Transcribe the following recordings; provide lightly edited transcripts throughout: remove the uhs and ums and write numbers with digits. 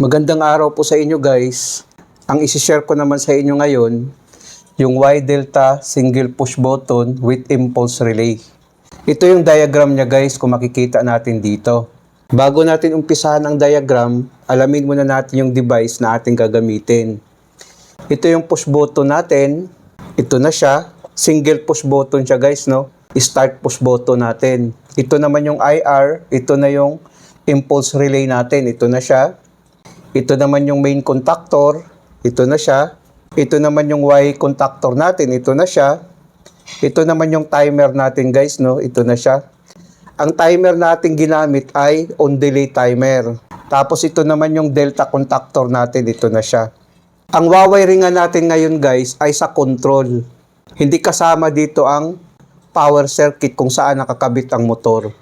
Magandang araw po sa inyo guys. Ang isi-share ko naman sa inyo ngayon, yung Y-Delta single push button with impulse relay. Ito yung diagram niya guys kung makikita natin dito. Bago natin umpisahan ang diagram, alamin muna natin yung device na ating gagamitin. Ito yung push button natin. Ito na siya. Single push button siya guys, no? Start push button natin. Ito naman yung IR. Ito na yung impulse relay natin. Ito na siya. Ito naman yung main contactor, ito na siya. Ito naman yung Y contactor natin, ito na siya. Ito naman yung timer natin guys, no? Ito na siya. Ang timer natin ginamit ay on delay timer. Tapos ito naman yung delta contactor natin, ito na siya. Ang wawiringan natin ngayon guys ay sa control. Hindi kasama dito ang power circuit kung saan nakakabit ang motor.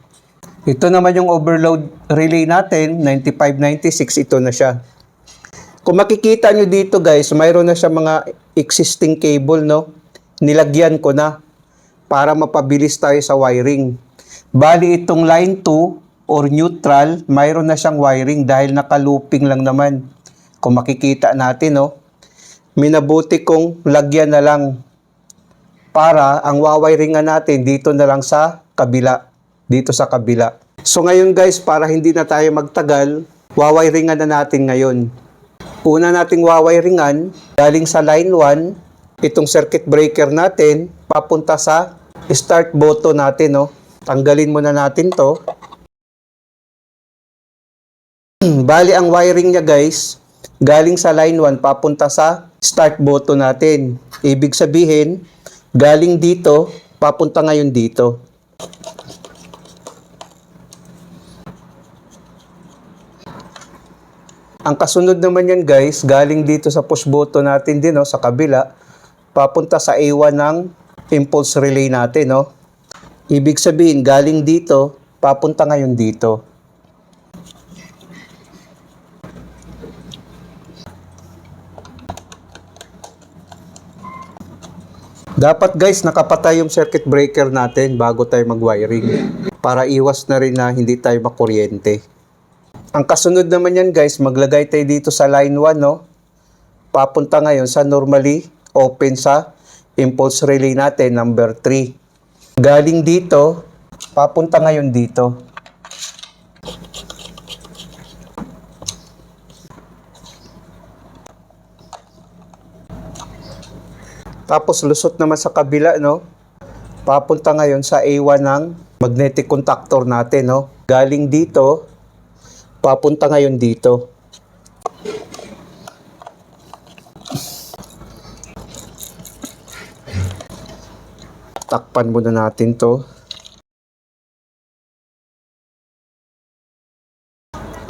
Ito naman yung overload relay natin, 9596, ito na siya. Kung makikita nyo dito guys, mayroon na siya mga existing cable, no? Nilagyan ko na para mapabilis tayo sa wiring. Bali itong line 2 or neutral, mayroon na siyang wiring dahil naka-looping lang naman. Kung makikita natin, no? Minabuti kong lagyan na lang para ang wawiringan natin dito na lang sa kabila. Dito sa kabila. So ngayon guys, para hindi na tayo magtagal, wawiringan na natin ngayon. Una nating wawiringan, galing sa line 1, itong circuit breaker natin, papunta sa start button natin, no? Tanggalin muna natin to. Bali ang wiring niya guys, galing sa line 1, papunta sa start button natin. Ibig sabihin, galing dito, papunta ngayon dito. Ang kasunod naman yan guys, galing dito sa push button natin din, no, sa kabila, papunta sa A1 ng impulse relay natin, no. Ibig sabihin, galing dito, papunta ngayon dito. Dapat guys, nakapatay yung circuit breaker natin bago tayo mag-wiring para iwas na rin na hindi tayo makuryente. Ang kasunod naman yan guys, maglagay tayo dito sa line 1, no? Papunta ngayon sa normally open sa impulse relay natin, number 3. Galing dito, papunta ngayon dito. Tapos lusot naman sa kabila, no? Papunta ngayon sa A1 ng magnetic contactor natin, no? Galing dito, papunta ngayon dito. Takpan muna natin to.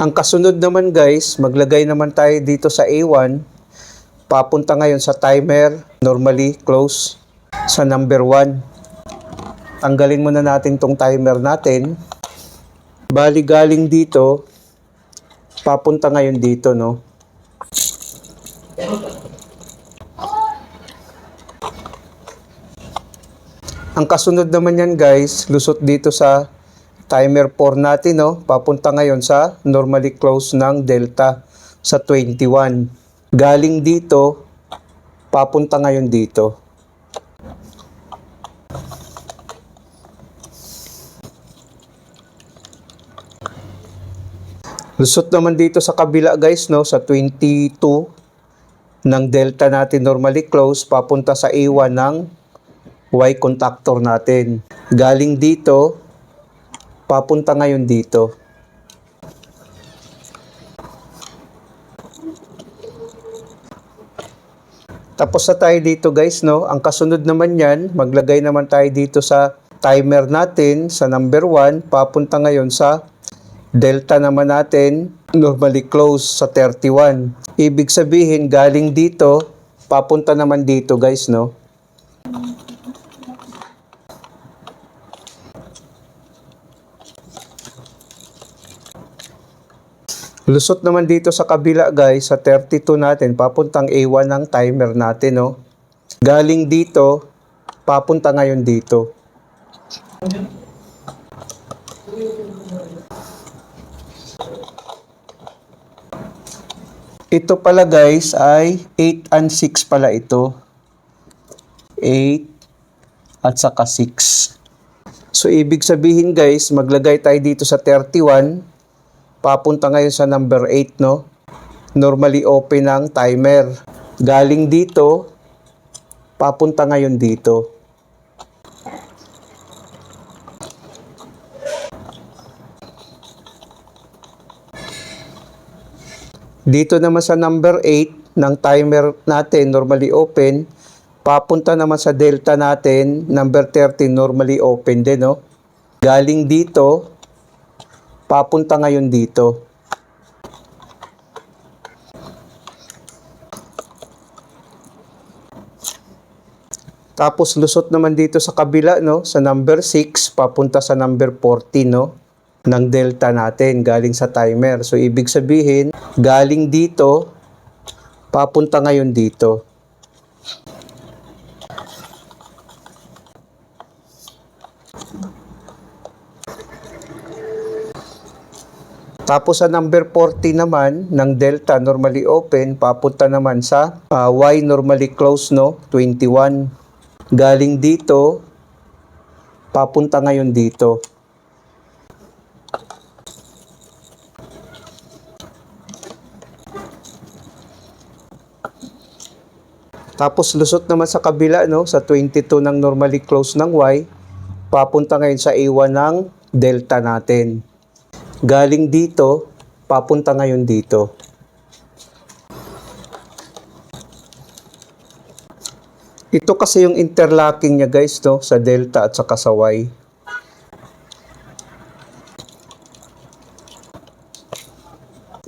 Ang kasunod naman guys, maglagay naman tayo dito sa A1. Papunta ngayon sa timer, normally close sa number 1. Tanggalin muna natin tong timer natin. Bali galing dito, papunta ngayon dito, no? Ang kasunod naman yan guys, lusot dito sa timer 4 natin, no? Papunta ngayon sa normally close ng delta sa 21. Galing dito, papunta ngayon dito. Lusot naman dito sa kabila guys, no, sa 22 ng delta natin normally close, papunta sa A1 ng Y contactor natin. Galing dito, papunta ngayon dito. Tapos na tayo dito guys, no. Ang kasunod naman yan, maglagay naman tayo dito sa timer natin sa number 1, papunta ngayon sa delta naman natin, normally close sa 31. Ibig sabihin, galing dito, papunta naman dito guys, no? Lusot naman dito sa kabila guys, sa 32 natin, papuntang A1 ng timer natin, no? Galing dito, papunta ngayon dito. Ito pala guys ay 8 and 6 pala ito. 8 at saka 6. So ibig sabihin guys, maglagay tayo dito sa 31. Papunta ngayon sa number 8, no? Normally open ang timer. Galing dito, papunta ngayon dito. Dito naman sa number 8 ng timer natin, normally open, papunta naman sa delta natin, number 13, normally open din, no? Galing dito, papunta ngayon dito. Tapos lusot naman dito sa kabila, no? Sa number 6, papunta sa number 14, no? Ng delta natin galing sa timer. So ibig sabihin, galing dito papunta ngayon dito. Tapos sa number 40 naman ng delta normally open, papunta naman sa y normally close, no? 21. Galing dito papunta ngayon dito. Tapos lusot naman sa kabila, no, sa 22 ng normally close ng y, papunta ngayon sa A1 ng delta natin. Galing dito, papunta ngayon dito. Ito kasi yung interlocking niya guys, no, sa delta at saka sa y.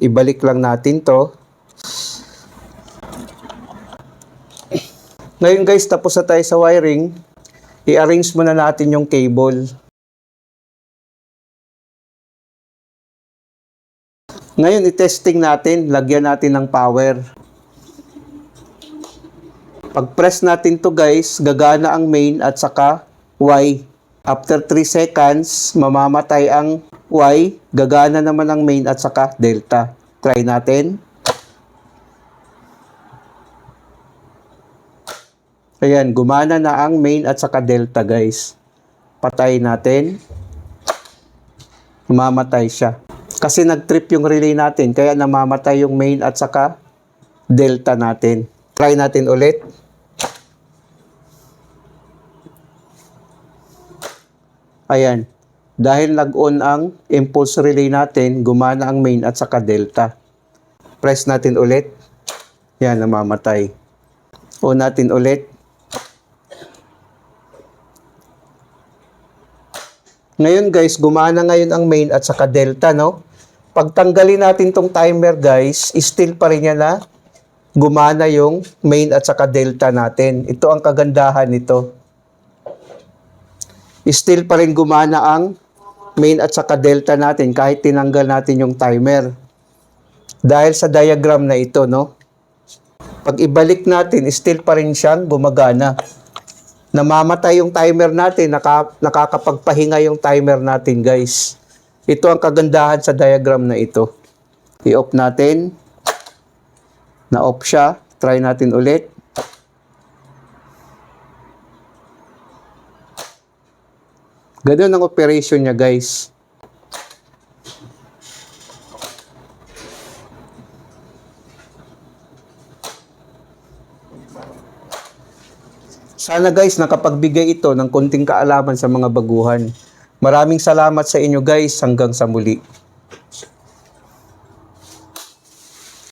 Ibalik lang natin to. Ngayon guys, tapos na tayo sa wiring. I-arrange muna natin yung cable. Ngayon, i-testing natin. Lagyan natin ng power. Pag-press natin to guys, gagana ang main at saka Y. After 3 seconds, mamamatay ang Y. Gagana naman ang main at saka delta. Try natin. Ayan, gumana na ang main at saka delta guys. Patay natin. Mamatay siya. Kasi nag-trip yung relay natin, kaya namamatay yung main at saka delta natin. Try natin ulit. Ayan. Dahil nag-on ang impulse relay natin, gumana ang main at saka delta. Press natin ulit. Yan, namamatay. On natin ulit. Ngayon guys, gumana ngayon ang main at saka delta, no? Pagtanggalin natin tong timer guys, still pa rin yan na gumana yung main at saka delta natin. Ito ang kagandahan nito. Still pa rin gumana ang main at saka delta natin kahit tinanggal natin yung timer. Dahil sa diagram na ito, no? Pag ibalik natin, still pa rin siyang gumagana. Namamatay yung timer natin, nakakapagpahinga yung timer natin guys. Ito ang kagandahan sa diagram na ito. I-off natin. Na-off siya. Try natin ulit. Ganun ang operation niya guys. Sana guys, nakapagbigay ito ng konting kaalaman sa mga baguhan. Maraming salamat sa inyo guys. Hanggang sa muli.